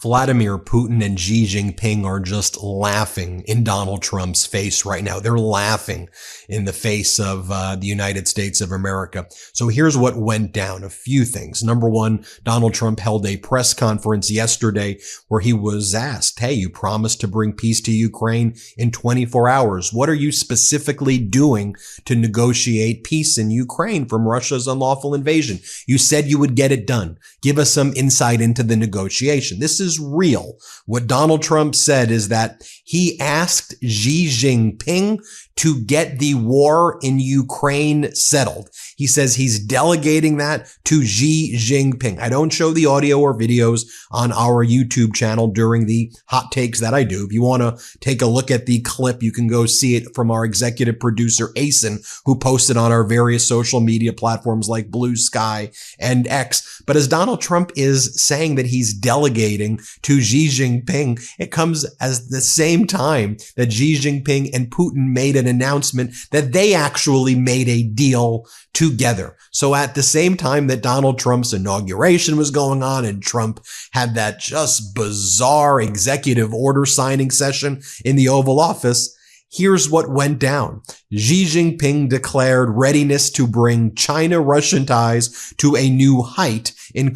Vladimir Putin and Xi Jinping are just laughing in Donald Trump's face right now. They're laughing in the face of the United States of America. So here's what went down. A few things. Number one, Donald Trump held a press conference yesterday where he was asked, hey, you promised to bring peace to Ukraine in 24 hours. What are you specifically doing to negotiate peace in Ukraine from Russia's unlawful invasion? You said you would get it done. Give us some insight into the negotiation. This is real. What Donald Trump said is that he asked Xi Jinping to get the war in Ukraine settled. He says he's delegating that to Xi Jinping. I don't show the audio or videos on our YouTube channel during the hot takes that I do. If you want to take a look at the clip, you can go see it from our executive producer, Asen, who posted on our various social media platforms like Blue Sky and X. But as Donald Trump is saying that he's delegating to Xi Jinping, it comes as the same time that Xi Jinping and Putin made an announcement that they actually made a deal together. So at the same time that Donald Trump's inauguration was going on and Trump had that just bizarre executive order signing session in the Oval Office, here's what went down. Xi Jinping declared readiness to bring China-Russian ties to a new height in a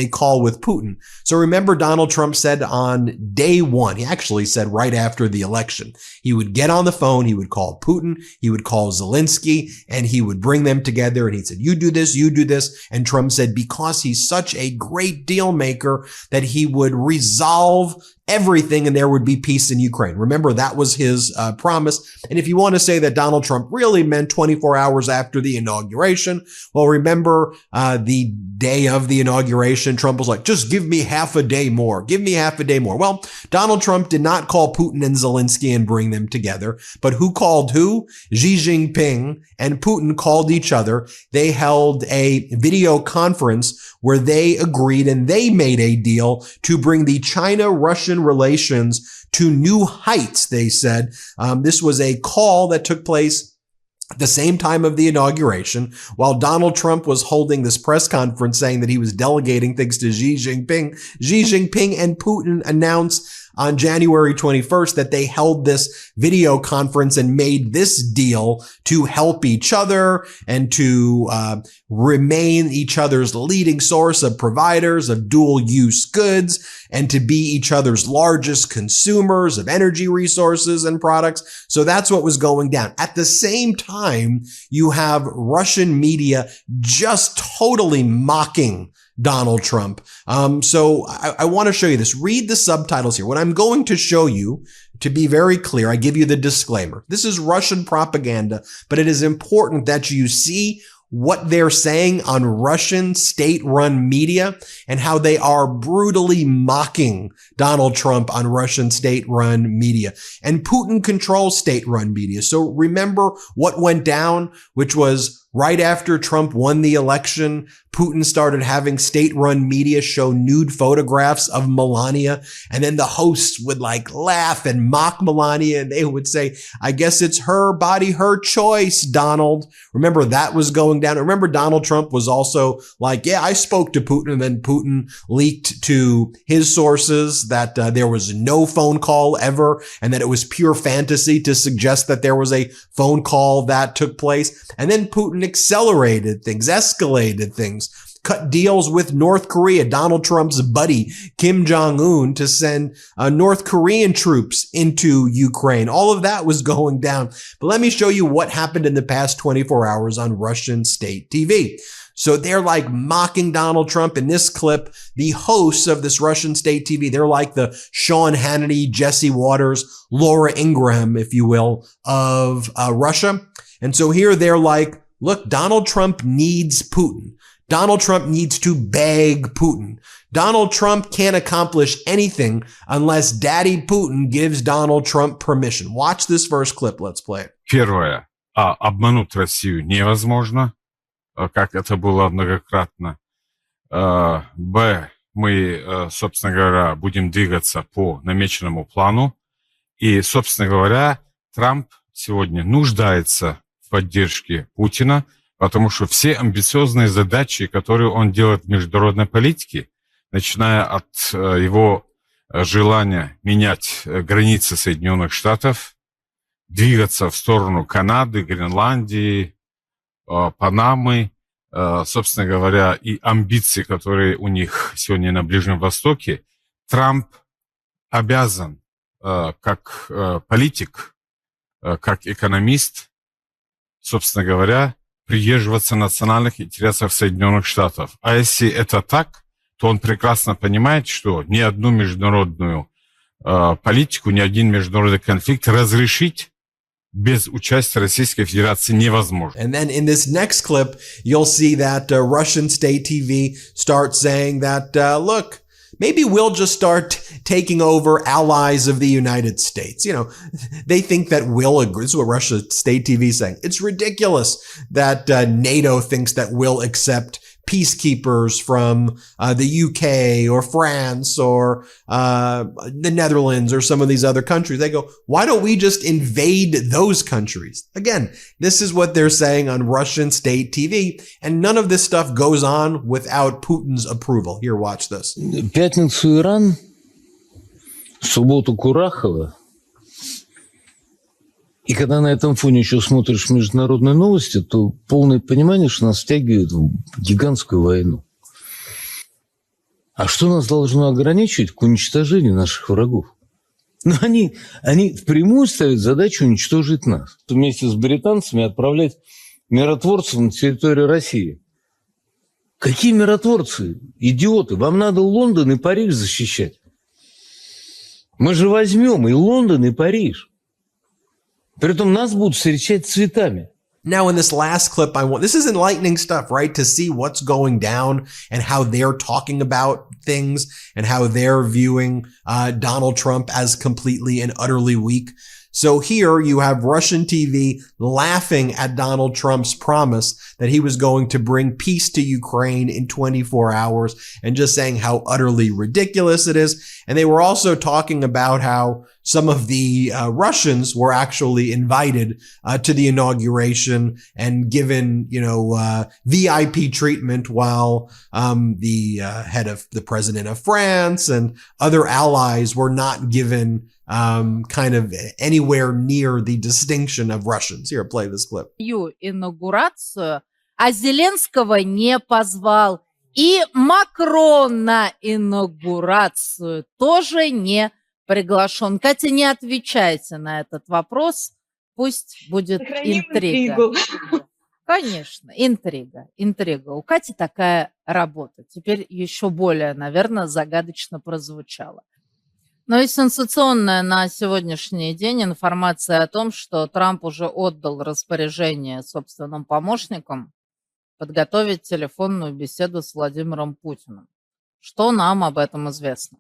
call with Putin. So remember, Donald Trump said on day one, he actually said right after the election, he would get on the phone, he would call Putin, he would call Zelensky, and he would bring them together. And he said, you do this, you do this. And Trump said, because he's such a great deal maker, that he would resolve everything and there would be peace in Ukraine. Remember, that was his promise. And if you want to say that Donald Trump really meant 24 hours after the inauguration, well, remember the day of the inauguration, Trump was like, just give me half a day more. Give me half a day more. Well, Donald Trump did not call Putin and Zelensky and bring them together. But who called who? Xi Jinping and Putin called each other. They held a video conference where they agreed and they made a deal to bring the China-Russian relations to new heights, they said. This was a call that took place at the same time of the inauguration, while Donald Trump was holding this press conference saying that he was delegating things to Xi Jinping and Putin announced on January 21st that they held this video conference and made this deal to help each other and to remain each other's leading source of providers of dual use goods and to be each other's largest consumers of energy resources and products. So that's what was going down. At the same time, you have Russian media just totally mocking Donald Trump. So I want to show you this. Read the subtitles here. What I'm going to show you, to be very clear, I give you the disclaimer. This is Russian propaganda, but it is important that you see what they're saying on Russian state-run media and how they are brutally mocking Donald Trump on Russian state-run media. And Putin controls state-run media. So remember what went down, which was right after Trump won the election, Putin started having state-run media show nude photographs of Melania. And then the hosts would laugh and mock Melania. And they would say, I guess it's her body, her choice, Donald. Remember that was going down. Remember Donald Trump was also like, yeah, I spoke to Putin. And then Putin leaked to his sources that there was no phone call ever and that it was pure fantasy to suggest that there was a phone call that took place. And then Putin accelerated things, escalated things, cut deals with North Korea, Donald Trump's buddy, Kim Jong-un, to send North Korean troops into Ukraine. All of that was going down. But let me show you what happened in the past 24 hours on Russian state TV. So they're mocking Donald Trump in this clip. The hosts of this Russian state TV, they're like the Sean Hannity, Jesse Waters, Laura Ingraham, if you will, of Russia. And so here they're like, look, Donald Trump needs Putin. Donald Trump needs to beg Putin. Donald Trump can't accomplish anything unless Daddy Putin gives Donald Trump permission. Watch this first clip. Let's play it. Первое. Обмануть Россию невозможно, как это было многократно. Б. Мы, собственно говоря, будем двигаться по намеченному плану. И, собственно говоря, Трамп сегодня нуждается в поддержке Путина, потому что все амбициозные задачи, которые он делает в международной политике, начиная от его желание менять границы Соединенных Штатов, двигаться в сторону Канады, Гренландии, Панамы, собственно говоря, и амбиции, которые у них сегодня на Ближнем Востоке, Трамп обязан, как политик, как экономист, собственно говоря, придерживаться национальных интересов Соединенных Штатов. А если это так, то он прекрасно понимает, что ни одну международную политику, ни один международный конфликт разрешить без участия Российской Федерации невозможно. And then in this next clip, you'll see that Russian state TV starts saying that, look, maybe we'll just start taking over allies of the United States. You know, they think that we'll agree. This is what Russia state TV is saying. It's ridiculous that NATO thinks that we'll accept peacekeepers from the UK or France or the Netherlands or some of these other countries. They go, why don't we just invade those countries? Again, this is what they're saying on Russian state TV, and none of this stuff goes on without Putin's approval. Here, watch this. Пятницу Иран, в субботу Курахова. И когда на этом фоне еще смотришь международные новости, то полное понимание, что нас втягивают в гигантскую войну. А что нас должно ограничивать к уничтожению наших врагов? Ну, они впрямую ставят задачу уничтожить нас. Вместе с британцами отправлять миротворцев на территорию России. Какие миротворцы? Идиоты! Вам надо Лондон и Париж защищать. Мы же возьмем и Лондон, и Париж. Притом нас будут встречать цветами. Now in this last clip, this is enlightening stuff, right? To see what's going down and how they're talking about things and how they're viewing Donald Trump as completely and utterly weak. So here you have Russian TV laughing at Donald Trump's promise that he was going to bring peace to Ukraine in 24 hours and just saying how utterly ridiculous it is. And they were also talking about how some of the Russians were actually invited to the inauguration and given, VIP treatment while the head of the president of France and other allies were not given kind of anywhere near the distinction of Russians. Here, play this clip. Инаугурацию, а Зеленского не позвал. И Макрон на инаугурацию тоже не приглашен. Катя, не отвечайте на этот вопрос. Пусть будет интрига. Конечно, интрига. У Кати такая работа. Теперь еще более, наверное, загадочно прозвучало. Но и сенсационная на сегодняшний день информация о том, что Трамп уже отдал распоряжение собственным помощникам подготовить телефонную беседу с Владимиром Путиным. Что нам об этом известно?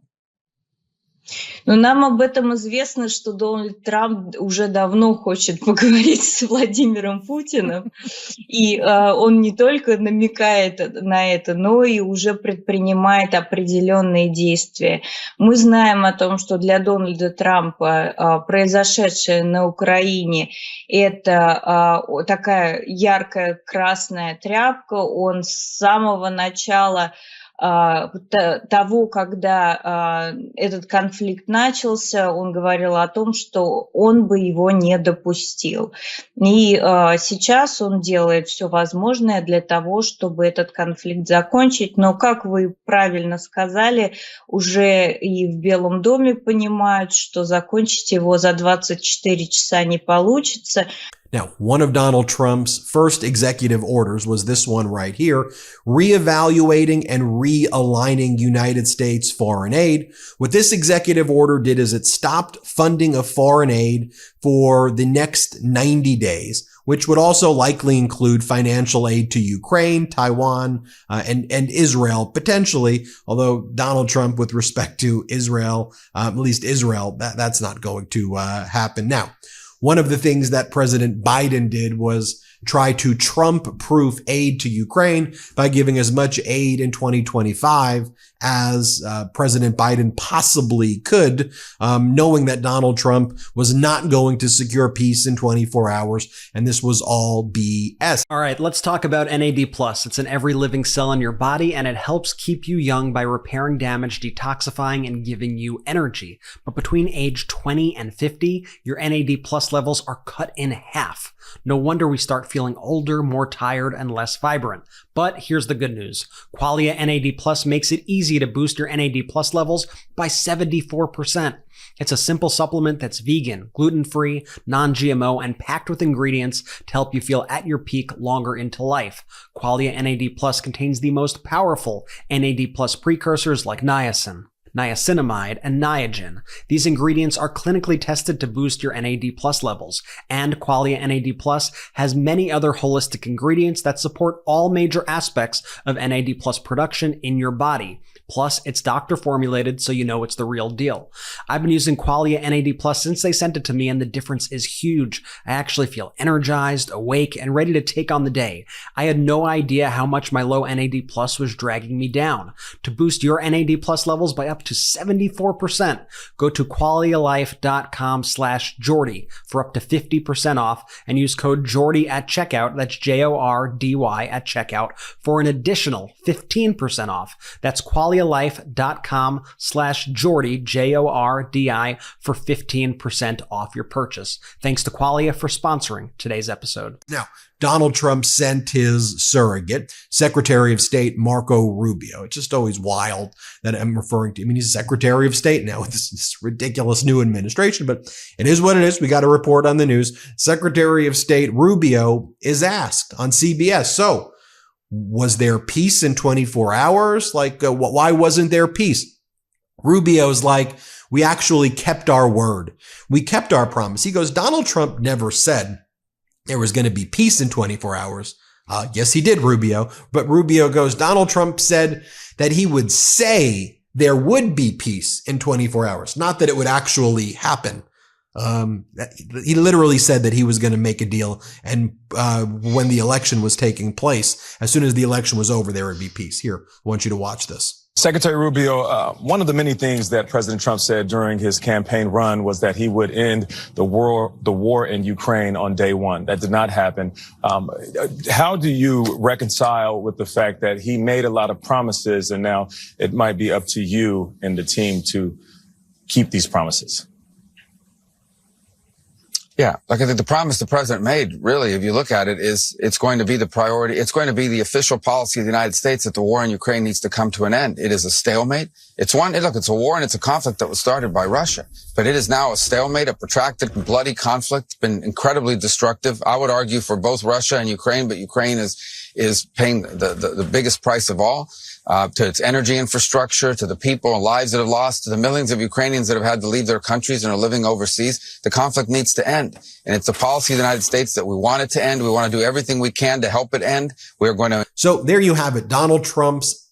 Но нам об этом известно, что Дональд Трамп уже давно хочет поговорить с Владимиром Путиным, и он не только намекает на это, но и уже предпринимает определенные действия. Мы знаем о том, что для Дональда Трампа произошедшее на Украине – это такая яркая красная тряпка. Он с самого начала того, когда этот конфликт начался, он говорил о том, что он бы его не допустил. И сейчас он делает все возможное для того, чтобы этот конфликт закончить. Но, как вы правильно сказали, уже и в Белом доме понимают, что закончить его за 24 часа не получится. Now, one of Donald Trump's first executive orders was this one right here, reevaluating and realigning United States foreign aid. What this executive order did is it stopped funding of foreign aid for the next 90 days, which would also likely include financial aid to Ukraine, Taiwan, and Israel potentially, although Donald Trump with respect to Israel, at least Israel, that's not going to happen. Now, one of the things that President Biden did was try to Trump-proof aid to Ukraine by giving as much aid in 2025 as President Biden possibly could, knowing that Donald Trump was not going to secure peace in 24 hours, and this was all BS. All right, let's talk about NAD+. It's in every living cell in your body, and it helps keep you young by repairing damage, detoxifying, and giving you energy. But between age 20 and 50, your NAD+ levels are cut in half. No wonder we start feeling older, more tired, and less vibrant. But here's the good news. Qualia NAD Plus makes it easy to boost your NAD Plus levels by 74%. It's a simple supplement that's vegan, gluten-free, non-GMO, and packed with ingredients to help you feel at your peak longer into life. Qualia NAD Plus contains the most powerful NAD Plus precursors like niacin, niacinamide, and Niagen. These ingredients are clinically tested to boost your NAD Plus levels, and Qualia NAD Plus has many other holistic ingredients that support all major aspects of NAD Plus production in your body. Plus, it's doctor formulated, so you know it's the real deal. I've been using Qualia NAD Plus since they sent it to me, and the difference is huge. I actually feel energized, awake, and ready to take on the day. I had no idea how much my low NAD Plus was dragging me down. To boost your NAD Plus levels by up to 74%, go to qualialife.com/Jordy for up to 50% off and use code Jordy at checkout. That's JORDY at checkout for an additional 15% off. That's qualialife.com/Jordy, JORDI, for 15% off your purchase. Thanks to Qualia for sponsoring today's episode. Now, Donald Trump sent his surrogate, Secretary of State Marco Rubio. It's just always wild that I'm referring to. I mean, he's Secretary of State now with this ridiculous new administration, but it is what it is. We got to report on the news. Secretary of State Rubio is asked on CBS, so was there peace in 24 hours? Like, why wasn't there peace? Rubio's like, we actually kept our word. We kept our promise. He goes, Donald Trump never said there was going to be peace in 24 hours. Yes, he did, Rubio. But Rubio goes, Donald Trump said that he would say there would be peace in 24 hours, not that it would actually happen. He literally said that he was going to make a deal. And when the election was taking place, as soon as the election was over, there would be peace. Here, I want you to watch this. Secretary Rubio, one of the many things that President Trump said during his campaign run was that he would end the war in Ukraine on day one. That did not happen. How do you reconcile with the fact that he made a lot of promises and now it might be up to you and the team to keep these promises? Yeah, like I think the promise the president made, really, if you look at it, is it's going to be the priority. It's going to be the official policy of the United States that the war in Ukraine needs to come to an end. It is a stalemate. It's a war and it's a conflict that was started by Russia, but it is now a stalemate, a protracted and bloody conflict. It's been incredibly destructive. I would argue for both Russia and Ukraine, but Ukraine is paying the biggest price of all. To its energy infrastructure, to the people and lives that have lost, to the millions of Ukrainians that have had to leave their countries and are living overseas. The conflict needs to end. And it's the policy of the United States that we want it to end. We want to do everything we can to help it end. We're going to. So there you have it. Donald Trump's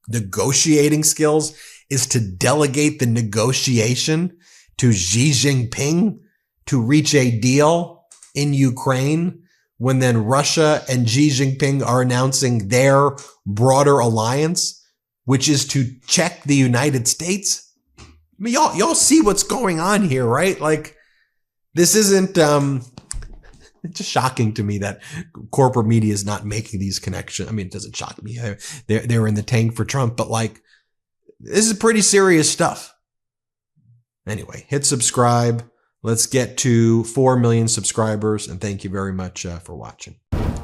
negotiating skills is to delegate the negotiation to Xi Jinping to reach a deal in Ukraine, when then Russia and Xi Jinping are announcing their broader alliance, which is to check the United States. I mean, y'all see what's going on here, right? Like, this isn't, it's just shocking to me that corporate media is not making these connections. I mean, it doesn't shock me. They're in the tank for Trump, but like, this is pretty serious stuff. Anyway, hit subscribe. Let's get to 4 million subscribers, and thank you very much for watching.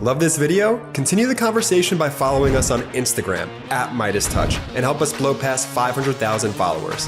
Love this video? Continue the conversation by following us on Instagram @MeidasTouch and help us blow past 500,000 followers.